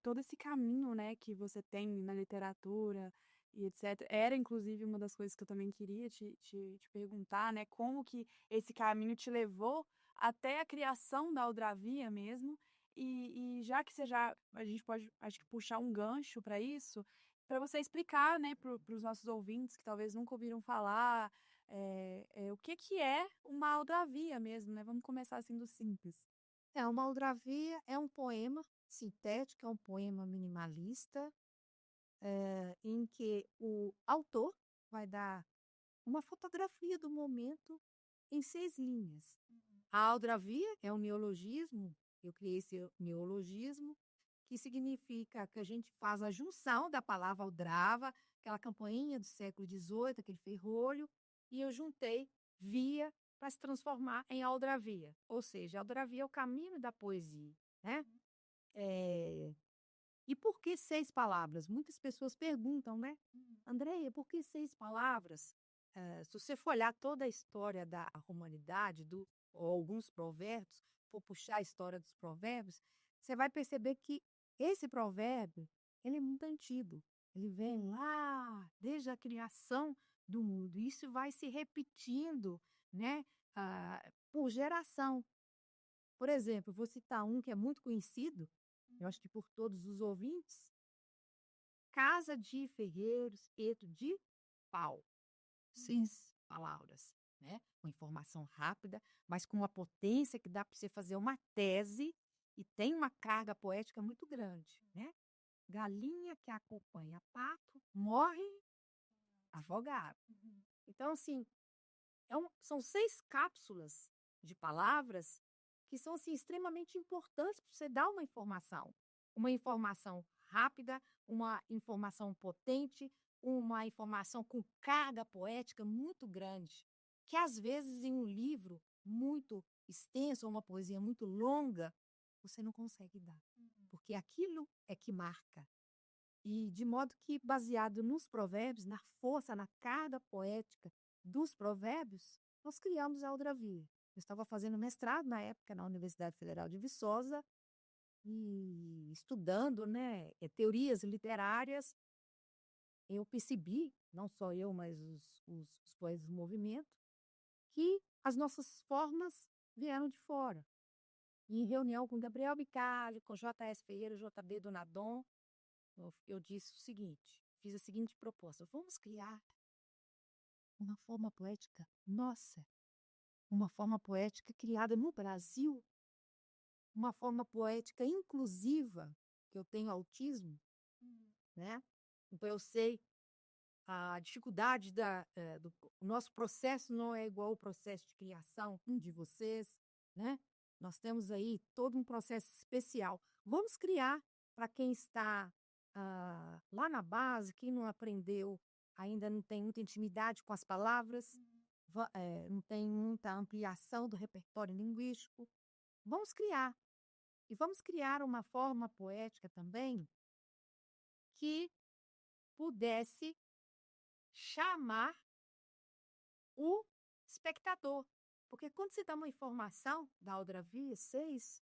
todo esse caminho, né, que você tem na literatura e etcétera, era inclusive uma das coisas que eu também queria te perguntar, né, como que esse caminho te levou até a criação da Aldravia mesmo, e já que você já a gente pode, acho que puxar um gancho para isso, para você explicar, né, para os nossos ouvintes que talvez nunca ouviram falar, o que que é uma Aldravia mesmo, né, vamos começar assim do simples. Uma Aldravia é um poema sintético, é um poema minimalista, em que o autor vai dar uma fotografia do momento em 6 linhas. A Aldravia é um neologismo, eu criei esse neologismo, que significa que a gente faz a junção da palavra aldrava, aquela campainha do século XVIII, aquele ferrolho, e eu juntei via para se transformar em aldravia. Ou seja, a aldravia é o caminho da poesia, né? Eh, e por que 6 palavras? Muitas pessoas perguntam, né? Andréia, por que 6 palavras? Se você for olhar toda a história da humanidade, ou alguns provérbios, for puxar a história dos provérbios, você vai perceber que esse provérbio, ele é muito antigo. Ele vem lá desde a criação do mundo. Isso vai se repetindo, né, por geração. Por exemplo, vou citar um que é muito conhecido, eu acho que por todos os ouvintes: "Casa de ferreiros, eto de pau". 6 palavras, né, uma informação rápida, mas com uma potência que dá para você fazer uma tese e tem uma carga poética muito grande, né. Galinha que acompanha pato morre afogado. Então, assim, são 6 cápsulas de palavras que são, assim, extremamente importantes para você dar uma informação. Uma informação rápida, uma informação potente, uma informação com carga poética muito grande, que às vezes em um livro muito extenso ou uma poesia muito longa, você não consegue dar, porque aquilo é que marca. E de modo que, baseado nos provérbios, na força, na carga poética dos provérbios, nós criamos a Aldravia. Eu estava fazendo mestrado na época na Universidade Federal de Viçosa e estudando, né, teorias literárias, eu percebi, não só eu, mas os poetas do movimento, que as nossas formas vieram de fora. E em reunião com Gabriel Bicalho, com J.S. Ferreira, J.B. Donadon, eu disse o seguinte, fiz a seguinte proposta: vamos criar uma forma poética nossa, uma forma poética criada no Brasil, uma forma poética inclusiva, que eu tenho autismo, né? Então eu sei a dificuldade do o nosso processo não é igual ao processo de criação de vocês, né? Nós temos aí todo um processo especial. Vamos criar para quem está lá na base, quem não aprendeu, ainda não tem muita intimidade com as palavras, não tem muita ampliação do repertório linguístico. Vamos criar. E vamos criar uma forma poética também que pudesse chamar o espectador. Porque quando você dá uma informação da Aldravia 6,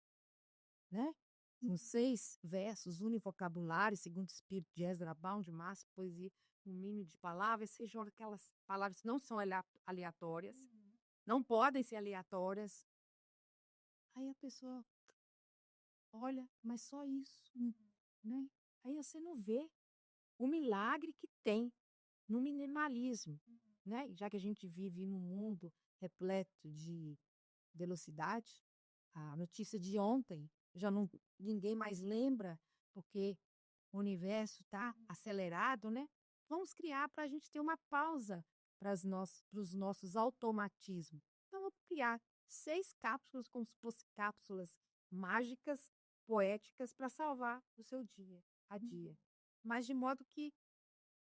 né? São 6 versos univocabulários, segundo o espírito de Ezra Pound, de massa, poesia, um mínimo de palavras, você joga aquelas palavras que não são aleatórias, não podem ser aleatórias. Aí a pessoa olha, mas só isso, né? Aí você não vê o milagre que tem no minimalismo, né? Já que a gente vive num mundo repleto de velocidade, a notícia de ontem já não ninguém mais lembra, porque o universo está acelerado, né? Vamos criar para a gente ter uma pausa para os nossos automatismos. Então, vamos criar 6 cápsulas, como se fossem cápsulas mágicas, poéticas, para salvar o seu dia a dia. Mas de modo que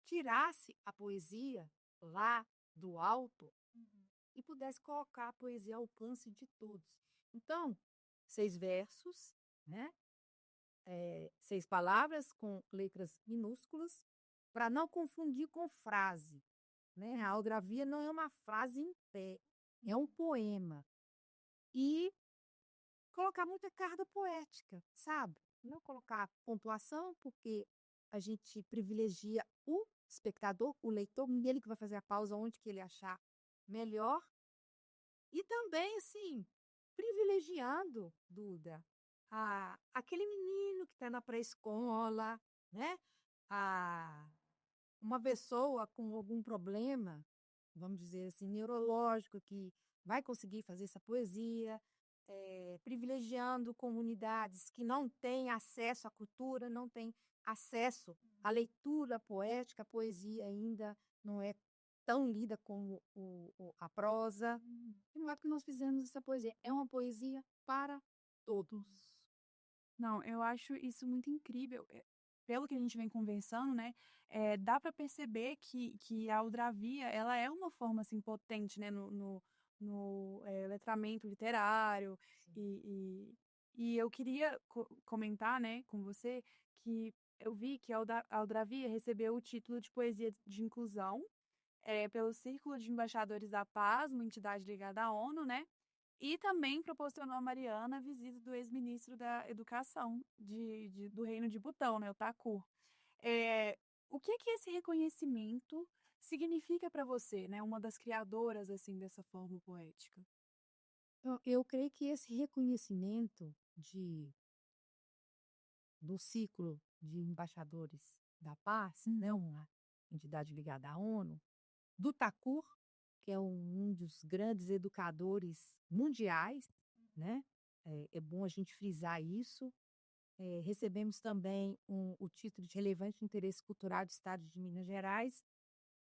tirasse a poesia lá do alto e pudesse colocar a poesia ao alcance de todos. Então, 6 versos, né? 6 palavras com letras minúsculas, para não confundir com frase, né? A Aldravia não é uma frase em pé, é um poema. E colocar muita carga poética, sabe? não colocar pontuação, porque a gente privilegia o espectador, o leitor, ele que vai fazer a pausa onde que ele achar melhor. E também, assim, privilegiando, Duda, aquele menino que está na pré-escola, né? A, uma pessoa com algum problema, vamos dizer assim, neurológico, que vai conseguir fazer essa poesia, privilegiando comunidades que não têm acesso à cultura, não têm acesso à leitura poética, a poesia ainda não é tão lida como a prosa. E não é porque nós fizemos essa poesia, é uma poesia para todos. Não, eu acho isso muito incrível. Pelo que a gente vem conversando, né, dá para perceber que a aldrabia, ela é uma forma, assim, potente, né, no letramento literário. Sim. E eu queria comentar, né, com você que eu vi que a aldrabia recebeu o título de poesia de inclusão, pelo Círculo de Embaixadores da Paz, uma entidade ligada à ONU, né? E também proporcionou a Mariana a visita do ex-ministro da Educação do Reino de Butão, né, o Thakur. É, o que esse reconhecimento significa para você, né, uma das criadoras assim dessa forma poética? Eu creio que esse reconhecimento do ciclo de embaixadores da paz, né, uma entidade ligada à ONU, do Thakur, que é um dos grandes educadores mundiais, né? É bom a gente frisar isso. Recebemos também o título de relevante interesse cultural do Estado de Minas Gerais.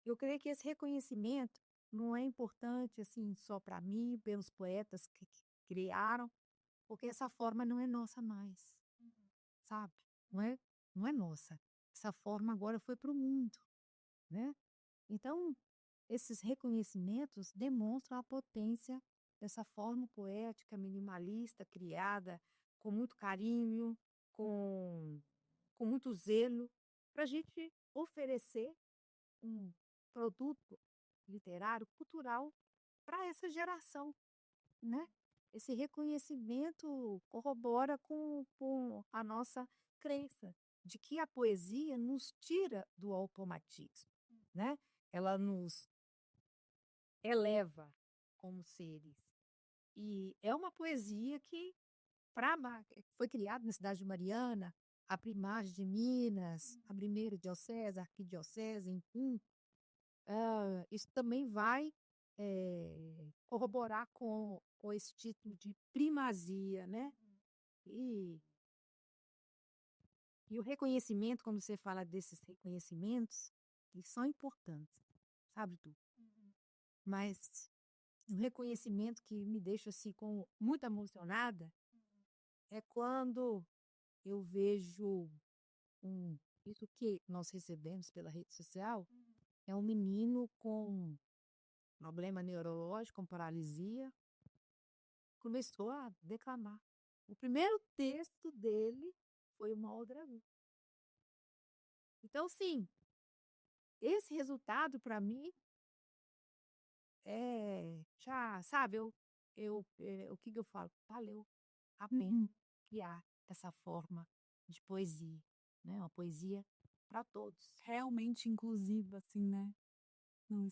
Eu creio que esse reconhecimento não é importante assim só para mim, pelos poetas que criaram, porque essa forma não é nossa mais, sabe? Não é, não é nossa. Essa forma agora foi para o mundo, né? Então, esses reconhecimentos demonstram a potência dessa forma poética minimalista, criada com muito carinho, com, com muito zelo, para a gente oferecer um produto literário, cultural para essa geração, né? Esse reconhecimento corrobora com a nossa crença de que a poesia nos tira do automatismo, né? Ela nos eleva como seres. E é uma poesia que foi criada na cidade de Mariana, a primaz de Minas, a primeira diocese, a arquidiocese, enfim. Isso também vai corroborar com esse título de primazia, né? E, e o reconhecimento, quando você fala desses reconhecimentos, eles são importantes, sabe, tu? Mas um reconhecimento que me deixa assim muito emocionada é quando eu vejo isso que nós recebemos pela rede social, é um menino com problema neurológico, com paralisia, começou a declamar. O primeiro texto dele foi uma Aldrabir. Então, sim, esse resultado para mim já, sabe, o que que eu falo? Valeu a pena criar essa forma de poesia, né? Uma poesia para todos. Realmente inclusiva, assim, né? Não